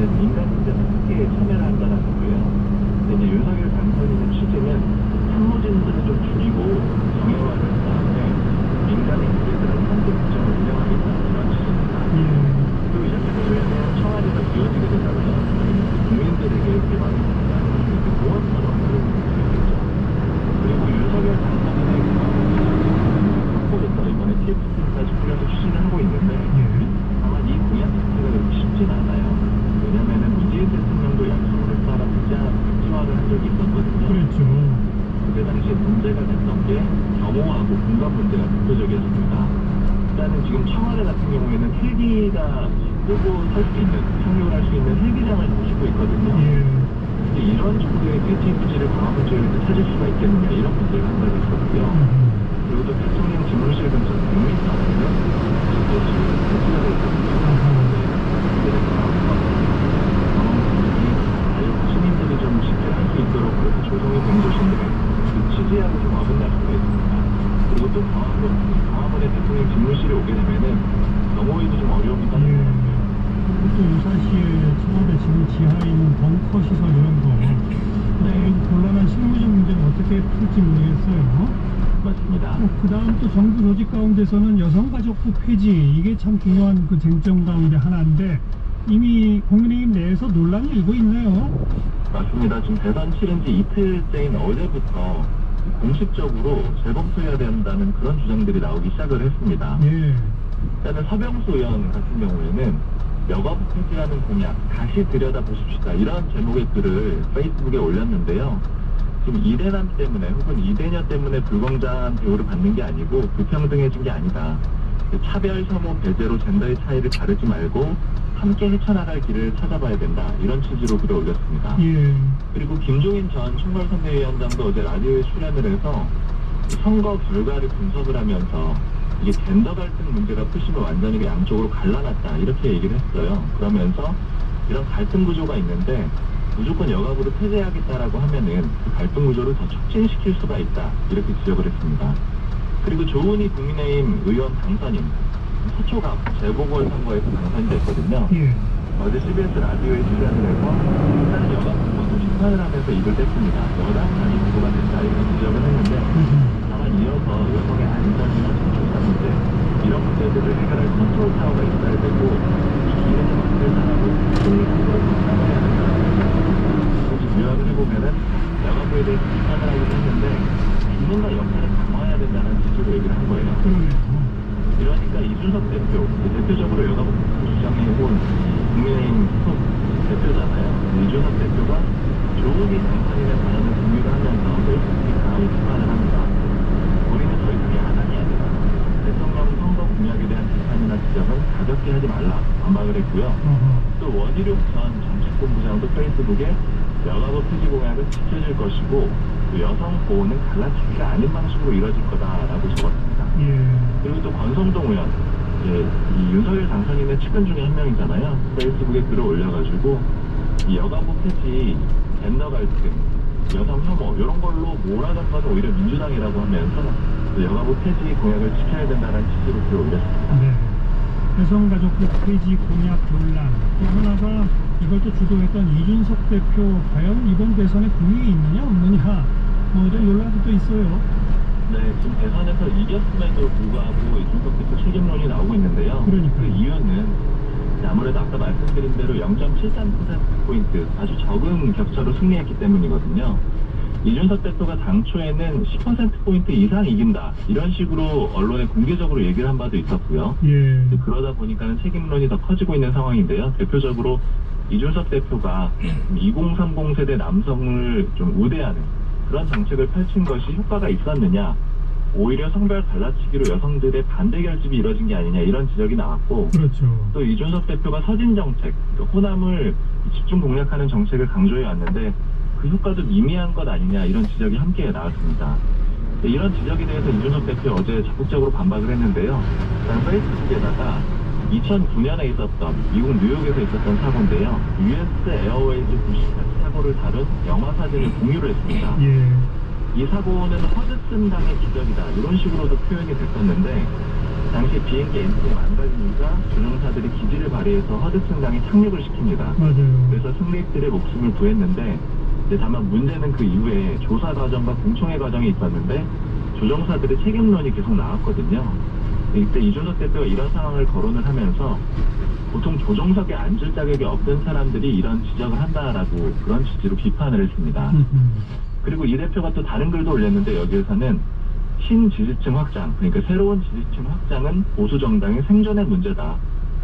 민간 인재는 함께 참여를 한다는 거고요. 근데 이제 윤석열 당선인의 취지는 참모진들을 좀 줄이고 정형화를 한 다음에 민간의 인재들은 선거 국정을 운영하겠다는 그런 취지입니다. 그리고 이렇게 되면 청와대가 비워지게 되잖아요. 국민들에게 개방이 된다는 공원처럼 그런 분들이겠죠. 그리고 윤석열 당선인의 확보해서 이번에 TF팀까지 꾸려서 추진을 하고 있는데 다만 이 공약 자체가 그렇게 쉽진 않아요. 왜냐면은 문재인 대통령도 약속을 따라 국제화를 한 적이 있었거든요. 그렇죠. 그때 당시에 문제가 됐던 게 겸허하고 공간 문제가 대표적이었습니다. 일단은 지금 청와대 같은 경우에는 헬기가 뜨고 설 수 있는, 착륙을 할 수 있는 헬기장을 모시고 있거든요. 근데 이런 정도의 패치 부지를 광화문지역에 찾을 수가 있겠느냐 이런 문제가 한 가지 있었고요. 그리고 또 대통령 집무실 근처 100m 안에는 실제 지금 배치가 되어 있거든요. 시민들이 좀 쉽게 할 수 있도록 그렇게 조성이 된 곳인데 그 취지하고 좀 어긋날 수가 있습니다. 그리고 또 광화문에 대통령 집무실에 오게 되면은 경호에도 좀 어려움이 따를 것 같아요. 또 유사시에 청와대 지금 지하에 있는 벙커 시설 이런 거 곤란한 실무적 문제는 어떻게 풀지 모르겠어요. 맞습니다. 그 다음 또 정부 조직 가운데서는 여성가족부 폐지, 이게 참 중요한 그 쟁점 가운데 하나인데 이미 국민의힘 내에서 논란이 일고 있네요. 맞습니다. 지금 대선 치른 지 이틀째인 어제부터 공식적으로 재검토해야 된다는 그런 주장들이 나오기 시작을 했습니다. 일단은 서병수 의원 같은 경우에는 여가부 폐지라는 공약 다시 들여다보십시다 이런 제목의 글을 페이스북에 올렸는데요. 지금 이대남 때문에 혹은 이대녀 때문에 불공정한 대우를 받는 게 아니고 불평등해진 게 아니다. 차별, 혐오, 배제로 젠더의 차이를 가르지 말고 함께 헤쳐나갈 길을 찾아봐야 된다. 이런 취지로 글을 올렸습니다. 그리고 김종인 전 총괄선대위원장도 어제 라디오에 출연을 해서 선거 결과를 분석을 하면서 이게 젠더 갈등 문제가 표심을 완전히 양쪽으로 갈라놨다. 이렇게 얘기를 했어요. 그러면서 이런 갈등 구조가 있는데 무조건 여가부를 폐지하겠다라고 하면은 그 갈등 구조를 더 촉진시킬 수가 있다. 이렇게 지적을 했습니다. 그리고 조은희 국민의힘 의원 당선인 서초갑 재보궐선거에서 당선이 됐거든요. 어제 CBS 라디오에 출연을 해서 일단 여가부도 심판을 하면서 입을 뗐습니다. 여당 단위 후보가 됐다 이렇게 지적을 했는데 다만 이어서 여성의 안전이나 성추사 문제 이런 문제들을 해결할 컨트롤 타워가 있어야 되고 이 기능을 만들자라고 승리하는 걸 생각해야 된다는 거죠. 요약을 해보면은 여가부에 대해서 비판을 하기도 했는데 기능과 역할을 강화해야 된다는 취지로 얘기를 한 거예요. 이러니까 이준석 대표적으로 여가부 주장해온 국민의힘 속 대표잖아요. 이준석 대표가 조은희 당선인의 발언을 공유를 하면서 페이스북에 강하게 비판을 합니다. 우리는 더 이상 야당이 아니라 대통령 선거 공약에 대한 비판이나 지적은 가볍게 하지 말라 반박을 했고요. 또 원희룡 전 정책본부장도 페이스북에 여가부 폐지 공약은 지켜질 것이고 또 여성 보호는 갈라치기가 아닌 방식으로 이뤄질 거다라고 적었습니다. 그리고 또 권성동 의원, 이 윤석열 당선인의 측근 중에 한 명이잖아요. 페이스북에 글을 올려가지고 이 여가부 폐지, 젠더 갈등, 여성 혐오 이런 걸로 몰아간 건 오히려 민주당이라고 하면서 여가부 폐지 공약을 지켜야 된다는 취지로 글을 올렸습니다. 여성가족부 폐지 공약 논란, 또 하나가 이걸 또 주도했던 이준석 대표 과연 이번 대선에 분위기 있느냐 없느냐 뭐 이런 논란도 또 있어요. 네, 지금 대선에서 이겼음에도 불구하고 이준석 대표 책임론이 나오고 있는데요. 그 이유는 아무래도 아까 말씀드린 대로 0.73%포인트 아주 적은 격차로 승리했기 때문이거든요. 이준석 대표가 당초에는 10%포인트 이상 이긴다 이런 식으로 언론에 공개적으로 얘기를 한 바도 있었고요. 그러다 보니까는 책임론이 더 커지고 있는 상황인데요. 대표적으로 이준석 대표가 2030 세대 남성을 좀 우대하는 그런 정책을 펼친 것이 효과가 있었느냐, 오히려 성별 갈라치기로 여성들의 반대 결집이 이뤄진 게 아니냐 이런 지적이 나왔고, 또 이준석 대표가 서진 정책, 호남을 집중 공략하는 정책을 강조해 왔는데 그 효과도 미미한 것 아니냐 이런 지적이 함께 나왔습니다. 이런 지적에 대해서 이준석 대표 어제 적극적으로 반박을 했는데요. 일단 페이스북에다가 2009년에 있었던 미국 뉴욕에서 있었던 사고인데요. US 에어웨이즈 97 사고를 다룬 영화 사진을 공유를 했습니다. 이 사고는 허드슨 강의 기적이다 이런 식으로도 표현이 됐었는데 당시 비행기 엔진이 망가지니까 조종사들이 기지를 발휘해서 허드슨강에 착륙을 시킵니다. 맞아요. 그래서 승객들의 목숨을 구했는데 이제 다만 문제는 그 이후에 조사 과정과 공청회 과정이 있었는데 조종사들의 책임론이 계속 나왔거든요. 이때 이준석 대표가 이런 상황을 거론을 하면서 보통 조종석에 앉을 자격이 없던 사람들이 이런 지적을 한다라고 그런 취지로 비판을 했습니다. 그리고 이 대표가 또 다른 글도 올렸는데 여기에서는 신지지층 확장, 그러니까 새로운 지지층 확장은 보수 정당의 생존의 문제다.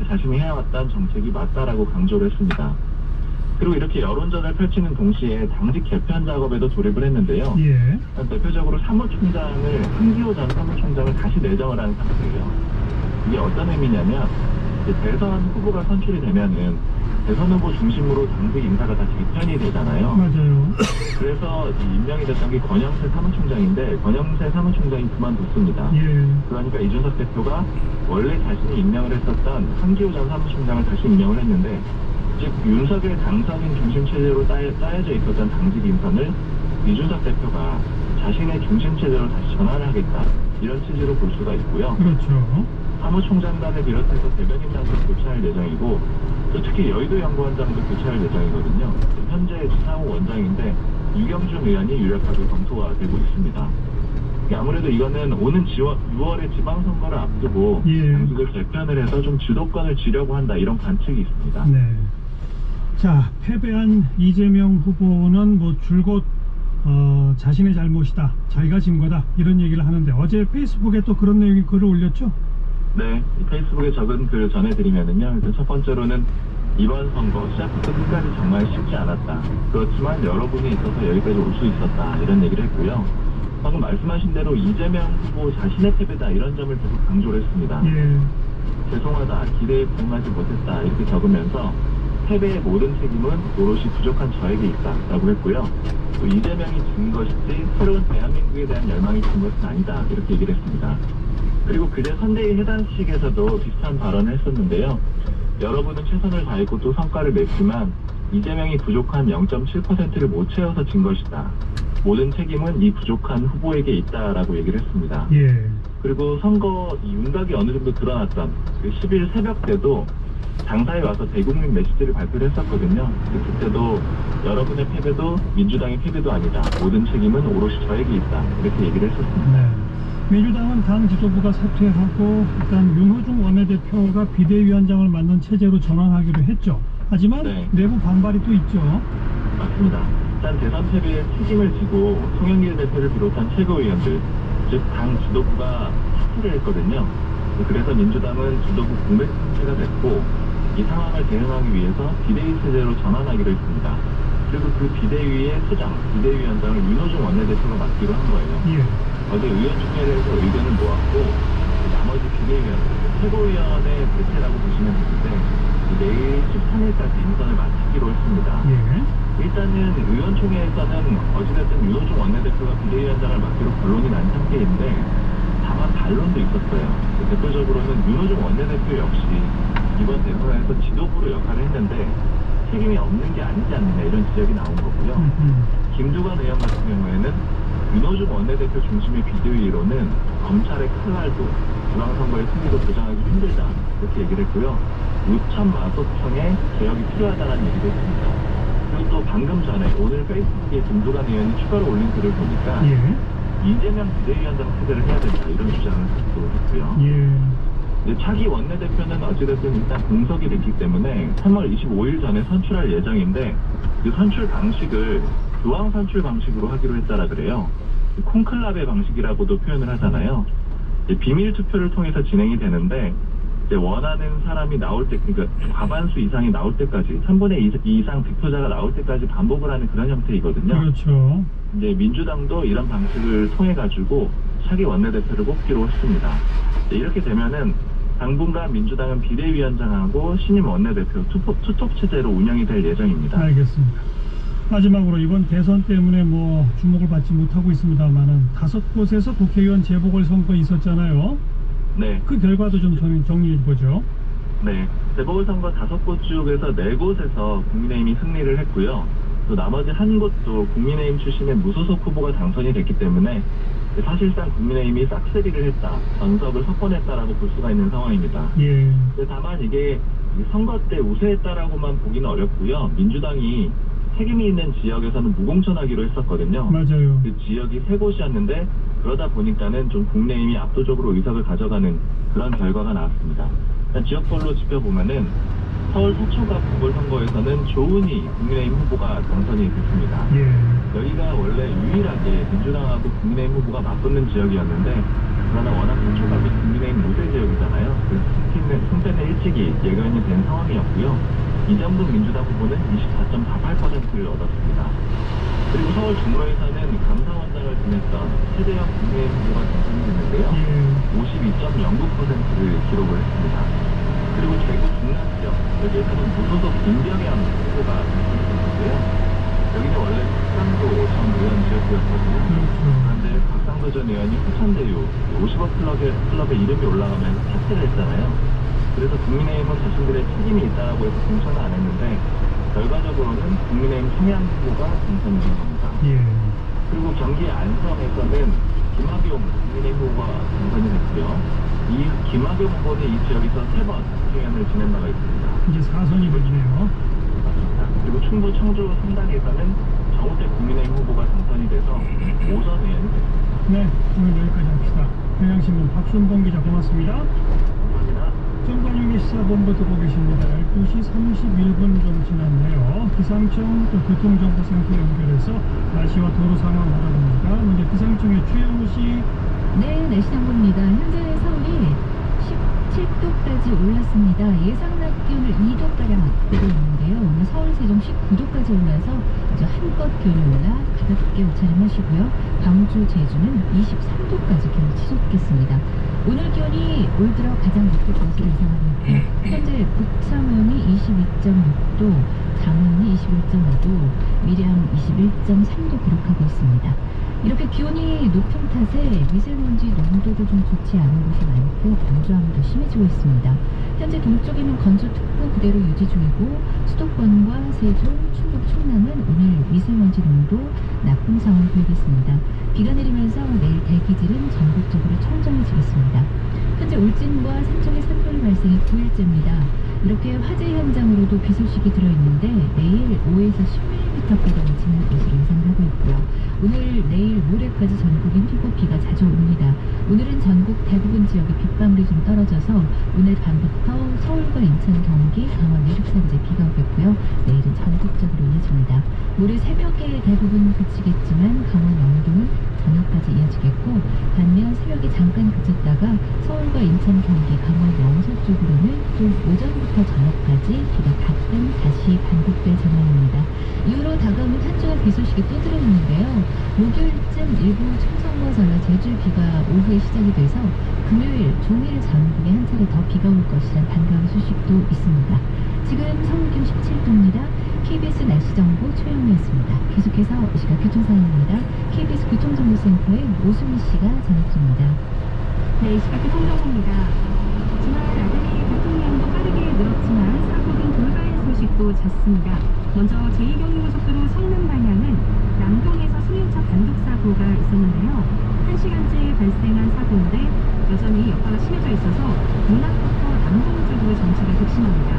자신이 해왔던 정책이 맞다라고 강조를 했습니다. 그리고 이렇게 여론전을 펼치는 동시에 당직 개편 작업에도 돌입을 했는데요. 예. 대표적으로 사무총장을 한기호 전 사무총장을 다시 내정을 하는 상태예요. 이게 어떤 의미냐면 이제 대선 후보가 선출이 되면은 대선 후보 중심으로 당직 인사가 다 재편이 되잖아요. 맞아요. 그래서 이 임명이 됐던 게 권영세 사무총장인데 권영세 사무총장이 그만뒀습니다. 예. 그러니까 이준석 대표가 원래 자신이 임명을 했었던 한기호 전 사무총장을 다시 임명을 했는데 즉 윤석열 당선인 중심 체제로 짜여져 있었던 당직 인선을 이준석 대표가 자신의 중심 체제로 다시 전환을 하겠다 이런 취지로 볼 수가 있고요. 그렇죠. 사무총장단을 비롯해서 대변인단도 교체할 예정이고 또 특히 여의도 연구원장도 교체할 예정이거든요. 현재 지사무 원장인데 유경준 의원이 유력하게 검토가 되고 있습니다. 아무래도 이거는 오는 6월에 지방선거를 앞두고 예. 당직을 재편을 해서 좀 주도권을 쥐려고 한다 이런 관측이 있습니다. 네. 자, 패배한 이재명 후보는 뭐 줄곧 자신의 잘못이다, 자기가 진 거다 이런 얘기를 하는데 어제 페이스북에 또 그런 내용의 글을 올렸죠? 네, 이 페이스북에 적은 글 전해드리면은요. 일단 첫 번째로는 이번 선거 시작부터 끝까지 정말 쉽지 않았다. 그렇지만 여러분이 있어서 여기까지 올 수 있었다 이런 얘기를 했고요. 방금 말씀하신 대로 이재명 후보 자신의 패배다 이런 점을 계속 강조를 했습니다. 예. 죄송하다, 기대에 부응하지 못했다 이렇게 적으면서 패배의 모든 책임은 오롯이 부족한 저에게 있다 라고 했고요. 또 이재명이 진 것이지 새로운 대한민국에 대한 열망이 진 것은 아니다 이렇게 얘기를 했습니다. 그리고 그제 선대위 해단식에서도 비슷한 발언을 했었는데요. 여러분은 최선을 다했고 또 성과를 냈지만 이재명이 부족한 0.7%를 못 채워서 진 것이다. 모든 책임은 이 부족한 후보에게 있다라고 얘기를 했습니다. 예. 그리고 선거 이 윤곽이 어느 정도 드러났던 그 10일 새벽 때도 당사에 와서 대국민 메시지를 발표를 했었거든요. 그때도 여러분의 패배도 민주당의 패배도 아니다. 모든 책임은 오롯이 저에게 있다. 이렇게 얘기를 했었습니다. 네. 민주당은 당 지도부가 사퇴하고 일단 윤호중 원내대표가 비대위원장을 맡는 체제로 전환하기로 했죠. 하지만 네. 내부 반발이 또 있죠. 맞습니다. 일단 대선 패배의 책임을 지고 송영길 대표를 비롯한 최고위원들, 즉 당 지도부가 사퇴를 했거든요. 그래서 민주당은 지도부 공백 상태가 됐고 이 상황을 대응하기 위해서 비대위 체제로 전환하기로 했습니다. 그리고 그 비대위의 수장, 비대위원장을 윤호중 원내대표가 맡기로 한 거예요. 예. 어제 의원총회에서 의견을 모았고 나머지 비대위원, 최고위원의 대체라고 보시면 되는데 내일 13일까지 인선을 마치기로 했습니다. 예. 일단은 의원총회에서는 어찌됐든 윤호중 원내대표가 비대위원장을 맡기로 결론이 난 상태인데 다만 반론도 있었어요. 대표적으로는 윤호중 원내대표 역시 이번 대선에서 지도부로 역할을 했는데 책임이 없는 게 아니지 않느냐 이런 지적이 나온 거고요. 김두관 의원 같은 경우에는 윤호중 원내대표 중심의 비대위로는 검찰의 칼날도 지방선거의 승리도 보장하기 힘들다 이렇게 얘기를 했고요. 우천 마소청의 개혁이 필요하다는 얘기도 했습니다. 그리고 또 방금 전에 오늘 페이스북에 김두관 의원이 추가로 올린 글을 보니까 예. 이재명 비대위원장 체제를 해야 된다 이런 주장을 또 했고요. 예. 차기 원내대표는 어찌됐든 일단 공석이 됐기 때문에 3월 25일 전에 선출할 예정인데 그 선출 방식을 교황 선출 방식으로 하기로 했다라 그래요. 콘클라베 방식이라고도 표현을 하잖아요. 비밀 투표를 통해서 진행이 되는데 이제 원하는 사람이 나올 때, 그러니까 과반수 이상이 나올 때까지 3분의 2 이상 득표자가 나올 때까지 반복을 하는 그런 형태이거든요. 그렇죠. 이제 민주당도 이런 방식을 통해 가지고 차기 원내대표를 뽑기로 했습니다. 이렇게 되면은 당분간 민주당은 비대위원장하고 신임 원내대표 투톱 체제로 운영이 될 예정입니다. 알겠습니다. 마지막으로 이번 대선 때문에 뭐 주목을 받지 못하고 있습니다만은 5곳에서 국회의원 재보궐선거 있었잖아요. 네. 그 결과도 좀 정리해 보죠. 네. 재보궐선거 5곳 중에서 4곳에서 국민의힘이 승리를 했고요. 또 나머지 한 곳도 국민의힘 출신의 무소속 후보가 당선이 됐기 때문에 사실상 국민의힘이 싹쓸이를 했다, 전석을 석권했다라고 볼 수가 있는 상황입니다. 예. 다만 이게 선거 때 우세했다라고만 보기는 어렵고요. 민주당이 책임이 있는 지역에서는 무공천하기로 했었거든요. 맞아요. 그 지역이 세 곳이었는데 그러다 보니까는 좀 국민의힘이 압도적으로 의석을 가져가는 그런 결과가 나왔습니다. 지역별로 짚어보면은 서울 서초갑 보궐선거에서는 조은희 국민의힘 후보가 당선이 됐습니다. 예. 여기가 원래 유일하게 민주당하고 국민의힘 후보가 맞붙는 지역이었는데 그러나 워낙 서초갑이 국민의힘 무대 지역이잖아요. 그래서 승패는 일찍이 예견이 된 상황이었고요. 이정동 민주당 후보는 24.48%를 얻었습니다. 그리고 서울 종로에서는 감사원장을 지냈던 최재형 국민의힘 후보가 당선이 됐는데요. 52.09%를 기록을 했습니다. 그리고 대구 중남 지역, 여기에서는 무소속 김병현 후보가 당선이 됐는데요. 여기는 원래 박상도 전 의원 지역이었거든요. 그런데 박상도 전 의원이 후천대유 50억 클럽에 이름이 올라가면서 탑재를 했잖아요. 그래서 국민의힘은 자신들의 책임이 있다라고 해서 공천을 안 했는데 결과적으로는 국민의힘 성향 후보가 당선이 된 겁니다. 예. 그리고 경기 안성에서는 김학용 국민의힘 후보가 당선이 됐고요. 이 김학용 후보는 이 지역에서 3번 국회의원을 지낸 바가 있습니다. 이제 4선이 걸리네요. 맞습니다. 그리고 충북 청주 성당에서는 정우택 국민의힘 후보가 당선이 돼서 5선 의원이 됐습니다. 네, 오늘 여기까지 합시다. 경향신문 박순봉 기자 고맙습니다. 감사합니다. 정관용의 시사본부 듣고 계십니다. 12시 31분 좀 지났네요. 기상청 또 교통정보센터 연결해서 날씨와 도로 상황 알아봅니다. 먼저 기상청의 최영우 씨. 네, 날씨 정보입니다. 현재 서울이 17도까지 올랐습니다. 예상 낮 기온을 2도가량 앞두고 있는데요. 오늘 서울 세종 19도까지 올라서 아주 한껏 기온이 올라 가볍게 옷차림하시고요. 광주, 제주는 23도까지 기온이 지속됐습니다. 오늘 기온이 올 들어 가장 높을 것으로 예상하고 있고 현재 부천이 22.6도, 장흥이 21.5도, 밀양 21.3도 기록하고 있습니다. 이렇게 기온이 높은 탓에 미세먼지 농도도 좀 좋지 않은 곳이 많고 건조함도 심해지고 있습니다. 현재 동쪽에는 건조특보 그대로 유지 중이고 수도권과 세종, 충북, 충남은 오늘 미세먼지 농도 나쁨 상황 보이겠습니다. 비가 내리면서 내일 대기질은 전국적으로 청정해지겠습니다. 현재 울진과 산청의 산불 발생이 9일째입니다. 이렇게 화재 현장으로도 비 소식이 들어있는데 내일 5에서 10mm가량이 지날 것으로 예상하고 있고요. 오늘, 내일, 모레까지 전국인 피고 비가 자주 옵니다. 오늘은 전국 대부분 지역에 빗방울이 좀 떨어져서 오늘 밤부터 서울과 인천, 경기, 강원 내륙 산지에 비가 오겠고요. 내일은 전국적으로 이어집니다. 모레 새벽에 대부분 그치겠지만 강원 영동은 저녁까지 이어지겠고 반면 새벽에 잠깐 그쳤다가 서울과 인천, 경기, 강원 영서 쪽으로는 또 오전부터 저녁까지 비가 가끔 다시 반복될 전망입니다. 이후로 다가오는 한 주간 비 소식이 또 들어오는데요. 목요일쯤 일부 충청과 전라, 제주 비가 오후에 시작이 돼서 금요일 종일 전국에 한 차례 더 비가 올 것이란 반가운 소식도 있습니다. 지금 서울 기온 17도입니다. KBS 날씨정보 최영미였습니다. 계속해서 이 시각 교통상황입니다. KBS 교통정보센터의 오수미 씨가 전해드립니다. 네, 이 시각 교통정보입니다. 주말 나들이 교통량도 빠르게 늘었지만 사고 등 돌발 소식도 잦습니다. 먼저 제2경인고속도로 성남 방향은 남동에서 승용차 단독사고가 있었는데요. 1시간째 발생한 사고인데 여전히 여파가 심해져 있어서 문학부터 남동 쪽으로 정체가 극심합니다.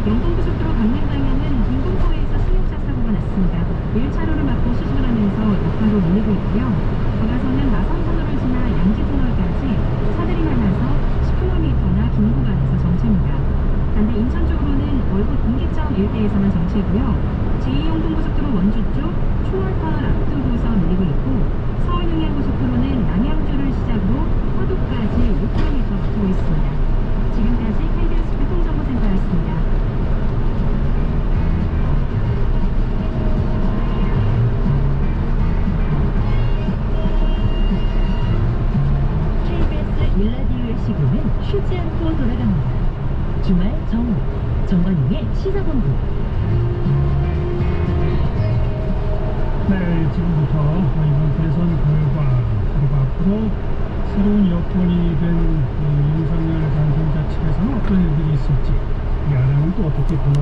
영동고속도로 강릉 방향은 인공포에서 승용차 사고가 났습니다. 1차로를 막고 수습을 하면서 여파로 밀리고 있고요. 걸어서는 나성터널을 지나 양지터널까지 차들이 많아서 10km나 긴 구간에서 정체입니다. 반대 인천 쪽으로는 월곶 분기점 일대에서만 정체고요. 제2영동고속도로 원주 쪽 초월터널 앞두고서 밀리고 있고 서울 영양고속도로는 남양주를 시작으로 화도까지 5km 막히고 있습니다. 지금까지 KBS 교통정보센터였습니다. 일라디오의 시간은 쉬지 않고 돌아갑니다. 주말 정관용의 시사본부. 네, 지금부터 이번 대선 결과 그리고 앞으로 새로운 여권이 된 윤석열 당선자 측에서는 어떤 일들이 있을지 이 안에는 또 어떻게